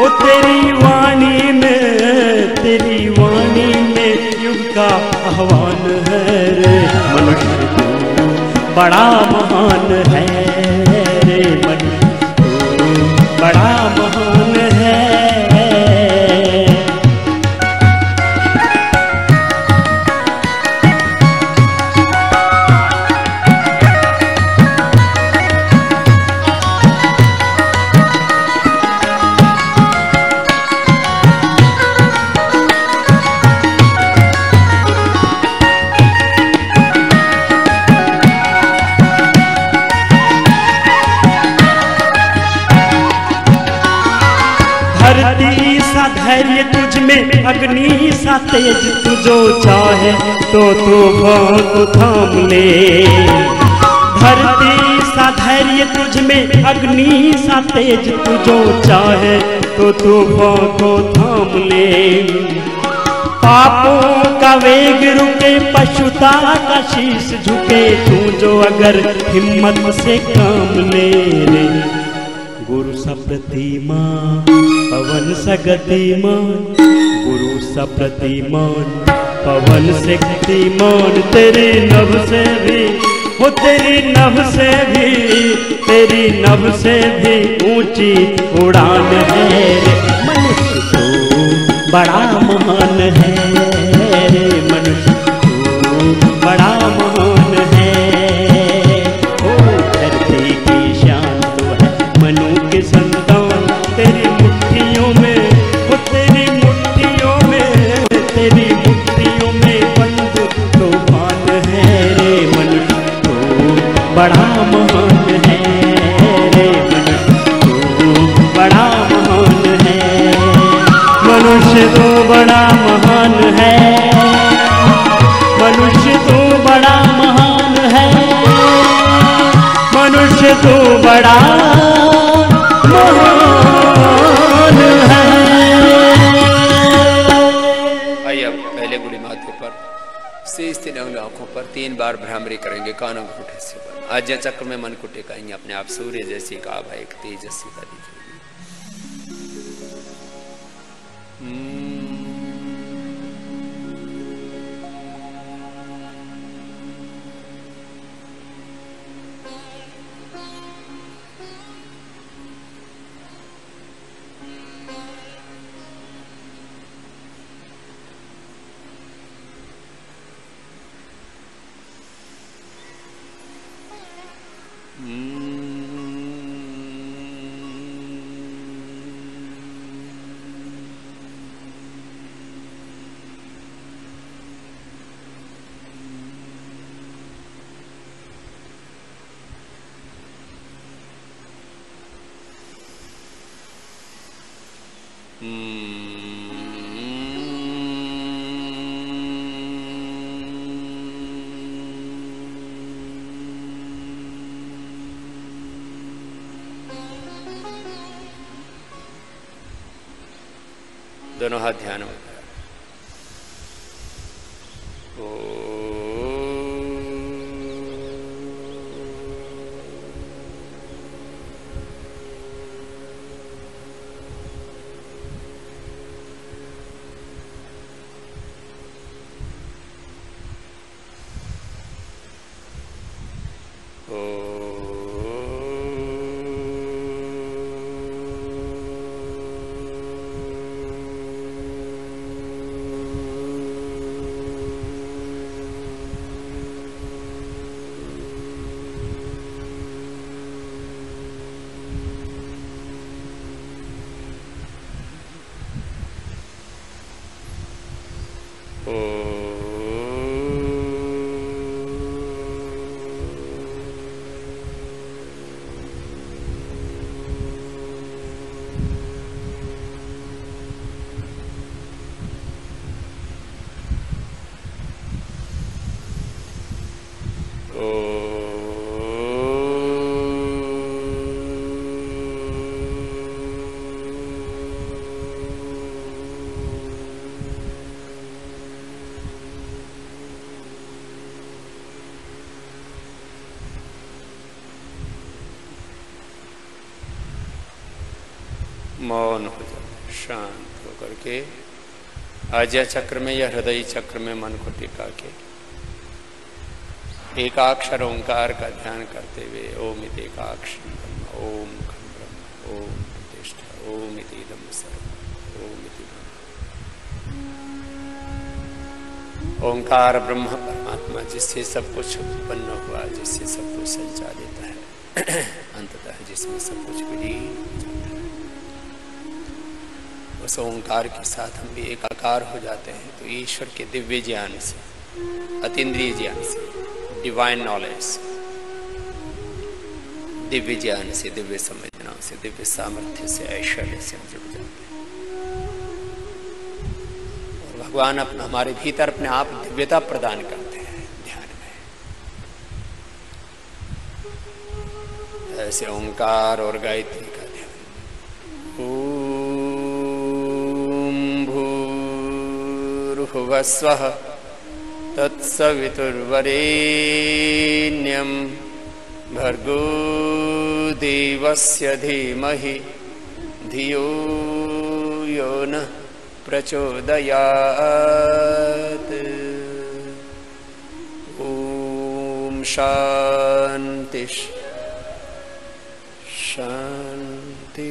वो तेरी वाणी में, तेरी वाणी में युग का आह्वान है रे। मनुष्य तू बड़ा महान है रे, मनुष्य तू बड़ा महान है। धैर्य तुझ में अग्नि सा तेज, तू जो चाहे तो तूफान थाम ले। धरती सा धैर्य तुझ में अग्नि सा तेज, तू जो चाहे तो तूफान को थाम ले। पापों का वेग रुके, पशुता का शीश झुके, तू जो अगर हिम्मत से काम ले रे। गुरु सप्रतिमान पवन सगतिमान, गुरु सप्रतिमान पवन शक्तिमान, तेरी नभ से भी, वो तेरी नभ से भी, तेरी नभ से भी ऊंची उड़ान है रे। मनुष्य तो बड़ा महान है रे, मनुष्य तो बड़ा महान है। ओ धरती की शान तो है मनु के संतान, तेरी मुट्ठियों में, वो तेरी मुट्ठियों में, तेरी मुट्ठियों में बंद तूफान है रे। मनुष्य तो बड़ा महान है रे, मनुष्य तो बड़ा महान है। मनुष्य तो बड़ा महान है, मनुष्य तो बड़ा महान है, मनुष्य तो बड़ा महान है। आइए अब पहले गुड़ी माथे पर शेष 3 आंखों पर 3 बार भ्रामरी करेंगे कानों को उठे से बन। आज्ञा चक्र में मन को टेकाएंगे अपने आप। सूर्य जैसी का भाई एक तेजस्वी का दीजिए। दोनों हाथ ध्यान में। मौन हो जाए, शांत होकर के आज्ञा चक्र में या हृदय चक्र में मन को टिका के एकाक्षर ओंकार का ध्यान करते हुए ओम इति एकाक्षर ब्रह्म, ओम खम ब्रह्म, ओम प्रतिष्ठा, ओम इति इदं सर्वं, ओम इति ब्रह्म। ओंकार ब्रह्म परमात्मा जिससे सब कुछ उत्पन्न हुआ, जिससे सब कुछ संचालित है, अंततः जिसमें सब कुछ विलीन, उस ओंकार के साथ हम भी एकाकार हो जाते हैं। तो ईश्वर के दिव्य ज्ञान से, अतीन्द्रिय ज्ञान से, डिवाइन नॉलेज से, दिव्य ज्ञान से, दिव्य संवेदनाओं से, दिव्य सामर्थ्य से, ऐश्वर्य से हम जुड़ जाते हैं। और भगवान अपना हमारे भीतर अपने आप दिव्यता प्रदान करते हैं ध्यान में। ऐसे ओंकार और गायत्री का ध्यान। ओम भूर्भुवस्वः तत्सवितुर्वरेण्यं भर्गो देवस्य धीमहि धियो यो नः प्रचोदयात्। ओम शांति शांति।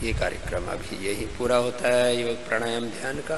ये कार्यक्रम अभी यही पूरा होता है योग प्राणायाम ध्यान का।